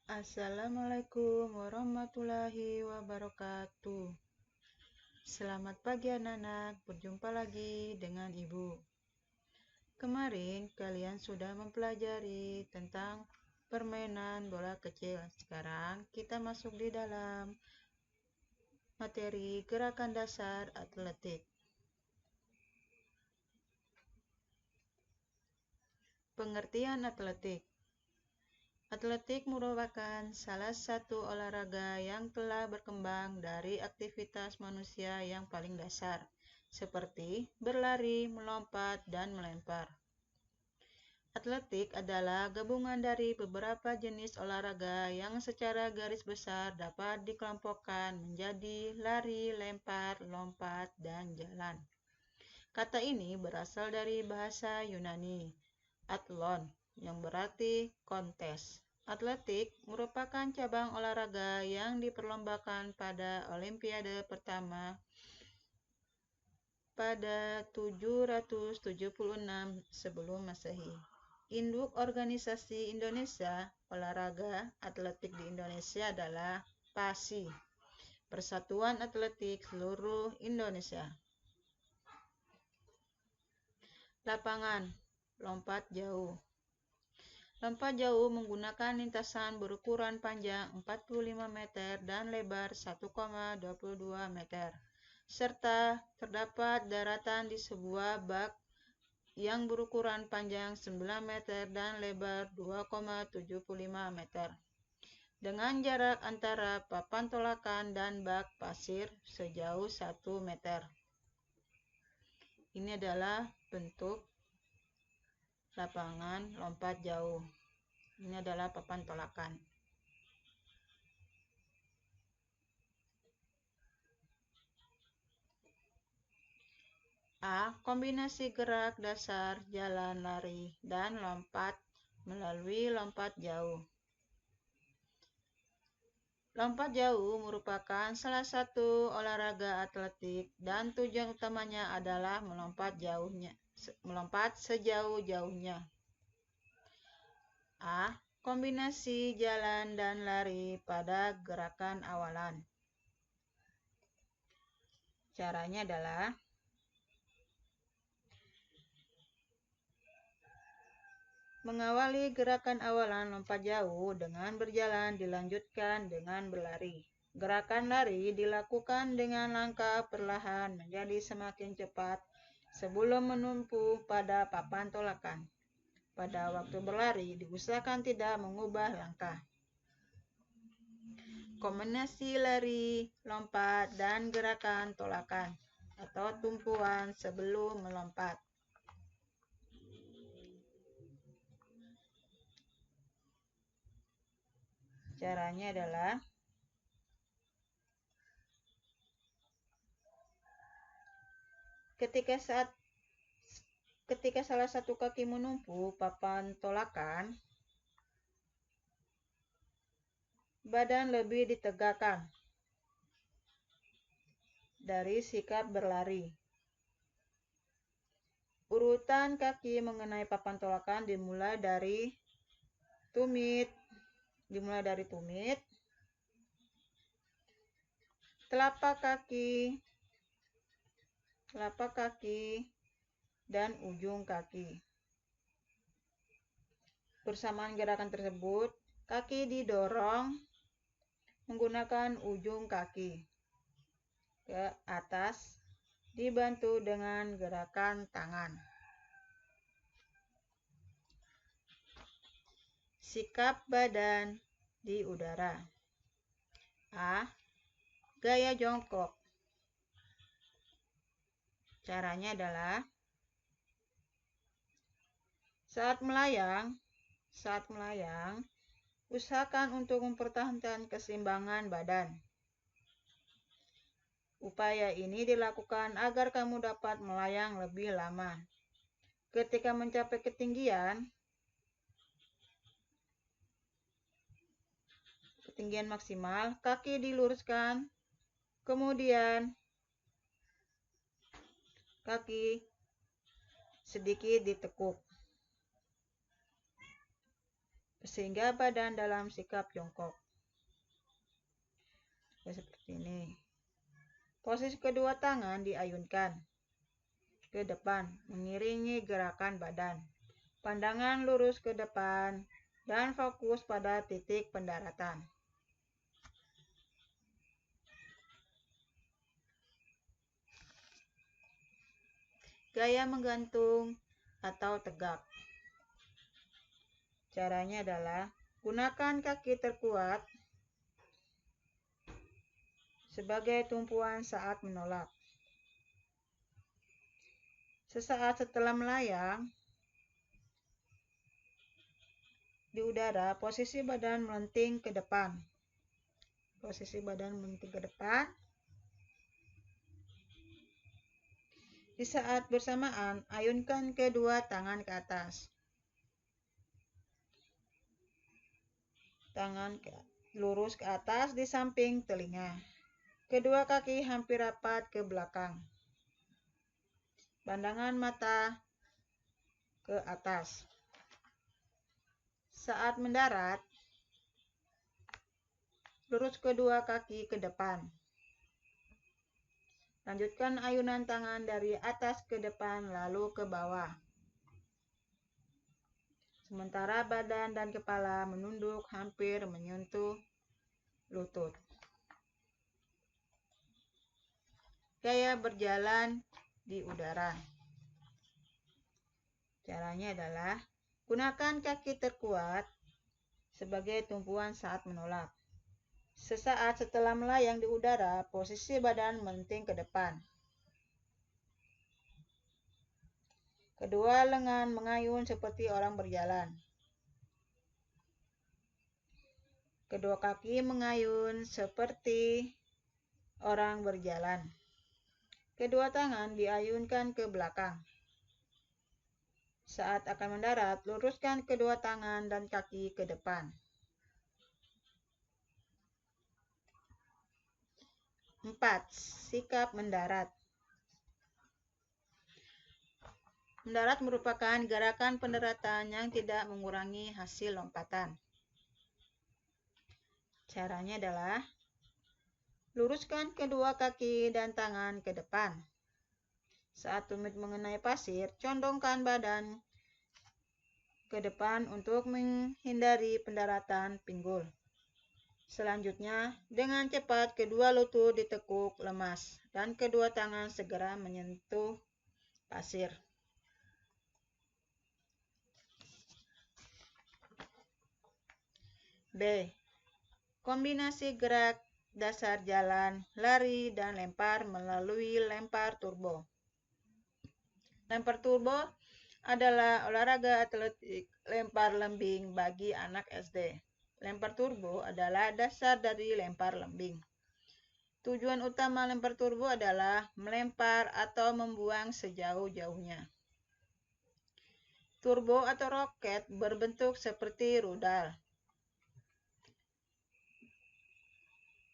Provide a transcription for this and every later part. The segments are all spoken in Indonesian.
Assalamualaikum warahmatullahi wabarakatuh. Selamat pagi anak-anak, berjumpa lagi dengan Ibu. Kemarin kalian sudah mempelajari tentang permainan bola kecil. Sekarang kita masuk di dalam materi gerakan dasar atletik. Pengertian atletik. Atletik merupakan salah satu olahraga yang telah berkembang dari aktivitas manusia yang paling dasar, seperti berlari, melompat, dan melempar. Atletik adalah gabungan dari beberapa jenis olahraga yang secara garis besar dapat dikelompokkan menjadi lari, lempar, lompat, dan jalan. Kata ini berasal dari bahasa Yunani, athlon, yang berarti kontes. Atletik merupakan cabang olahraga yang diperlombakan pada Olimpiade pertama pada 776 sebelum Masehi. Induk Organisasi Indonesia Olahraga Atletik di Indonesia adalah PASI, Persatuan Atletik Seluruh Indonesia. Lapangan lompat jauh. Lompat jauh menggunakan lintasan berukuran panjang 45 meter dan lebar 1,22 meter, serta terdapat daratan di sebuah bak yang berukuran panjang 9 meter dan lebar 2,75 meter, dengan jarak antara papan tolakan dan bak pasir sejauh 1 meter. Ini adalah bentuk lapangan lompat jauh. Ini adalah papan tolakan. A. Kombinasi gerak dasar, jalan, lari, dan lompat melalui lompat jauh. Lompat jauh merupakan salah satu olahraga atletik dan tujuan utamanya adalah melompat sejauh-jauhnya. A. Kombinasi jalan dan lari pada gerakan awalan. Caranya adalah mengawali gerakan awalan lompat jauh dengan berjalan dilanjutkan dengan berlari. Gerakan lari dilakukan dengan langkah perlahan menjadi semakin cepat sebelum menumpu pada papan tolakan. Pada waktu berlari diusahakan tidak mengubah langkah. Kombinasi lari, lompat, dan gerakan tolakan atau tumpuan sebelum melompat. Caranya adalah ketika salah satu kaki menumpu papan tolakan, badan lebih ditegakkan dari sikap berlari. Urutan kaki mengenai papan tolakan dimulai dari tumit, telapak kaki, dan ujung kaki. Bersamaan gerakan tersebut, kaki didorong menggunakan ujung kaki ke atas, dibantu dengan gerakan tangan. Sikap badan di udara. A. Gaya jongkok. Caranya adalah saat melayang, usahakan untuk mempertahankan keseimbangan badan. Upaya ini dilakukan agar kamu dapat melayang lebih lama. Ketika mencapai ketinggian maksimal, kaki diluruskan, kemudian kaki sedikit ditekuk. sehingga badan dalam sikap jongkok. Seperti ini. Posisi kedua tangan diayunkan ke depan, mengiringi gerakan badan. Pandangan lurus ke depan dan fokus pada titik pendaratan. Gaya menggantung atau tegak. Caranya adalah gunakan kaki terkuat sebagai tumpuan saat menolak. Sesaat setelah melayang di udara, posisi badan melenting ke depan. Posisi badan melenting ke depan. Di saat bersamaan, ayunkan kedua tangan ke atas. Tangan lurus ke atas di samping telinga. Kedua kaki hampir rapat ke belakang. Pandangan mata ke atas. Saat mendarat, lurus kedua kaki ke depan. Lanjutkan ayunan tangan dari atas ke depan lalu ke bawah. Sementara badan dan kepala menunduk hampir menyentuh lutut. Gaya berjalan di udara. Caranya adalah gunakan kaki terkuat sebagai tumpuan saat menolak. Sesaat setelah melayang di udara, posisi badan melenting ke depan. Kedua lengan mengayun seperti orang berjalan. Kedua kaki mengayun seperti orang berjalan. Kedua tangan diayunkan ke belakang. Saat akan mendarat, luruskan kedua tangan dan kaki ke depan. 4. Sikap mendarat. Mendarat merupakan gerakan pendaratan yang tidak mengurangi hasil lompatan. Caranya adalah luruskan kedua kaki dan tangan ke depan. Saat tumit mengenai pasir, condongkan badan ke depan untuk menghindari pendaratan pinggul. Selanjutnya, dengan cepat kedua lutut ditekuk lemas dan kedua tangan segera menyentuh pasir. B. Kombinasi gerak dasar jalan, lari, dan lempar melalui lempar turbo. Lempar turbo adalah olahraga atletik lempar lembing bagi anak SD. Lempar turbo adalah dasar dari lempar lembing. Tujuan utama lempar turbo adalah melempar atau membuang sejauh-jauhnya. Turbo atau roket berbentuk seperti rudal.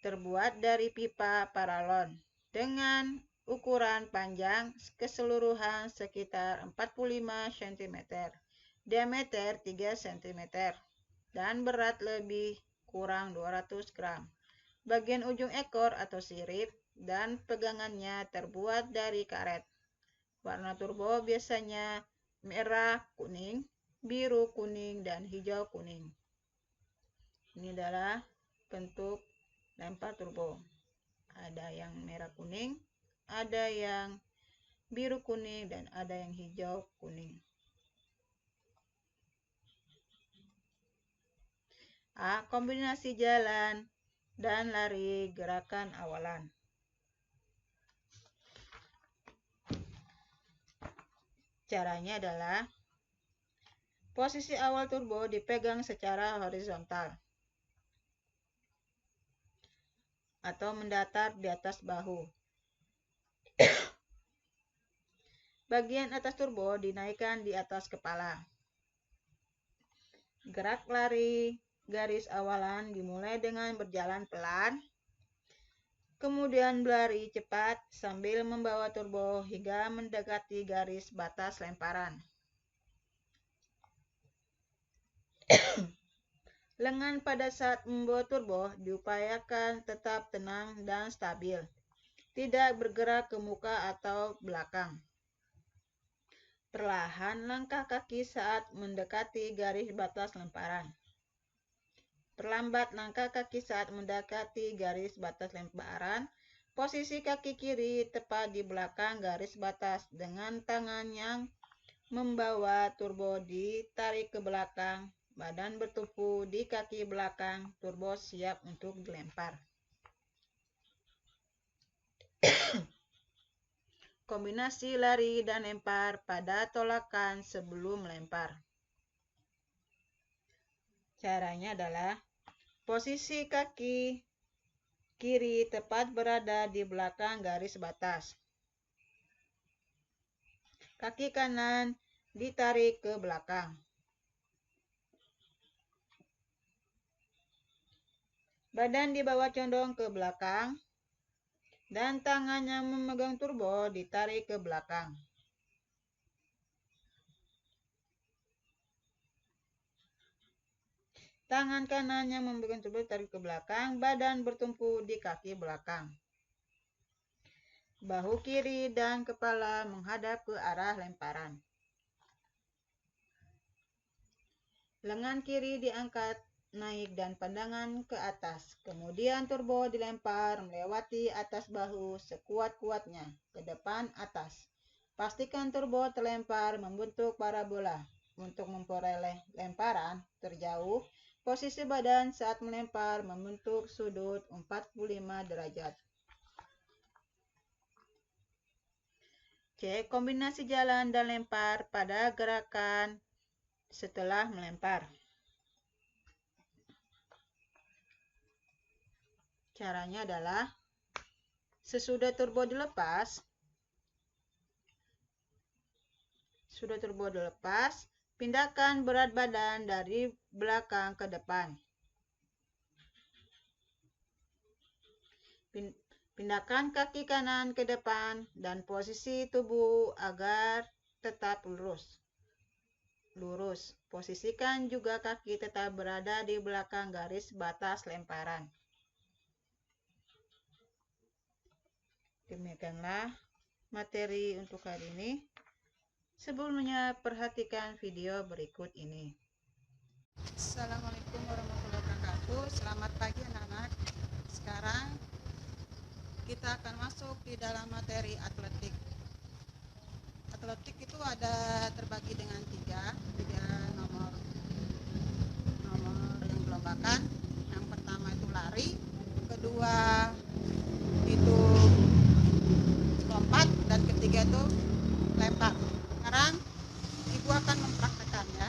Terbuat dari pipa paralon dengan ukuran panjang keseluruhan sekitar 45 cm, diameter 3 cm, dan berat lebih kurang 200 gram. Bagian ujung ekor atau sirip dan pegangannya terbuat dari karet. Warna turbo biasanya merah, kuning, biru, kuning, dan hijau kuning. Ini adalah bentuk lempar turbo. Ada yang merah kuning, ada yang biru kuning, dan ada yang hijau kuning. A. Kombinasi jalan dan lari gerakan awalan. Caranya adalah posisi awal turbo dipegang secara horizontal atau mendatar di atas bahu. Bagian atas turbo dinaikkan di atas kepala. Gerak lari garis awalan dimulai dengan berjalan pelan, kemudian berlari cepat sambil membawa turbo hingga mendekati garis batas lemparan. Lengan pada saat membawa turbo diupayakan tetap tenang dan stabil, tidak bergerak ke muka atau belakang. Perlahan langkah kaki saat mendekati garis batas lemparan. Perlambat langkah kaki saat mendekati garis batas lemparan. Posisi kaki kiri tepat di belakang garis batas dengan tangan yang membawa turbo ditarik ke belakang. Badan bertumpu di kaki belakang. Turbo siap untuk dilempar. Kombinasi lari dan lempar pada tolakan sebelum melempar. Caranya adalah posisi kaki kiri tepat berada di belakang garis batas. Kaki kanan ditarik ke belakang. Badan dibawa condong ke belakang dan tangan yang memegang turbo ditarik ke belakang. Tangan kanan yang memegang turbo ditarik ke belakang, badan bertumpu di kaki belakang. Bahu kiri dan kepala menghadap ke arah lemparan. Lengan kiri diangkat naik dan pandangan ke atas. Kemudian turbo dilempar melewati atas bahu sekuat-kuatnya ke depan atas. Pastikan turbo terlempar membentuk parabola. Untuk memperoleh lemparan terjauh, posisi badan saat melempar membentuk sudut 45 derajat. Cek kombinasi jalan dan lempar pada gerakan setelah melempar. Caranya adalah sesudah turbo dilepas, pindahkan berat badan dari belakang ke depan. Pindahkan kaki kanan ke depan dan posisi tubuh agar tetap lurus. Posisikan juga kaki tetap berada di belakang garis batas lemparan. Demikianlah materi untuk hari ini. Sebelumnya, perhatikan video berikut ini. Assalamualaikum warahmatullahi wabarakatuh. Selamat pagi anak-anak. Sekarang kita akan masuk di dalam materi atletik. Atletik itu ada terbagi dengan tiga nomor yang dilombakan. Yang pertama itu lari, kedua itu lompat, dan ketiga itu lempar. Sekarang ibu akan mempraktekannya.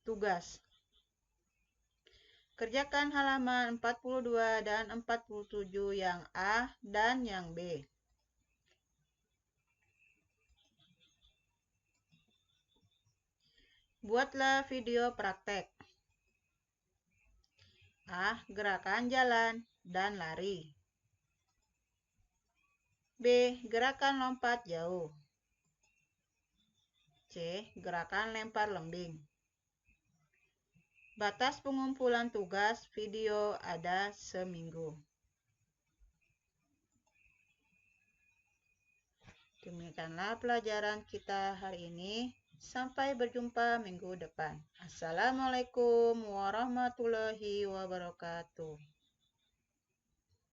Tugas. Kerjakan halaman 42 dan 47 yang A dan yang B. Buatlah video praktek. A. Gerakan jalan dan lari. B. Gerakan lompat jauh. C. Gerakan lempar lembing. Batas pengumpulan tugas video ada seminggu. Demikianlah pelajaran kita hari ini. Sampai berjumpa minggu depan. Assalamualaikum warahmatullahi wabarakatuh.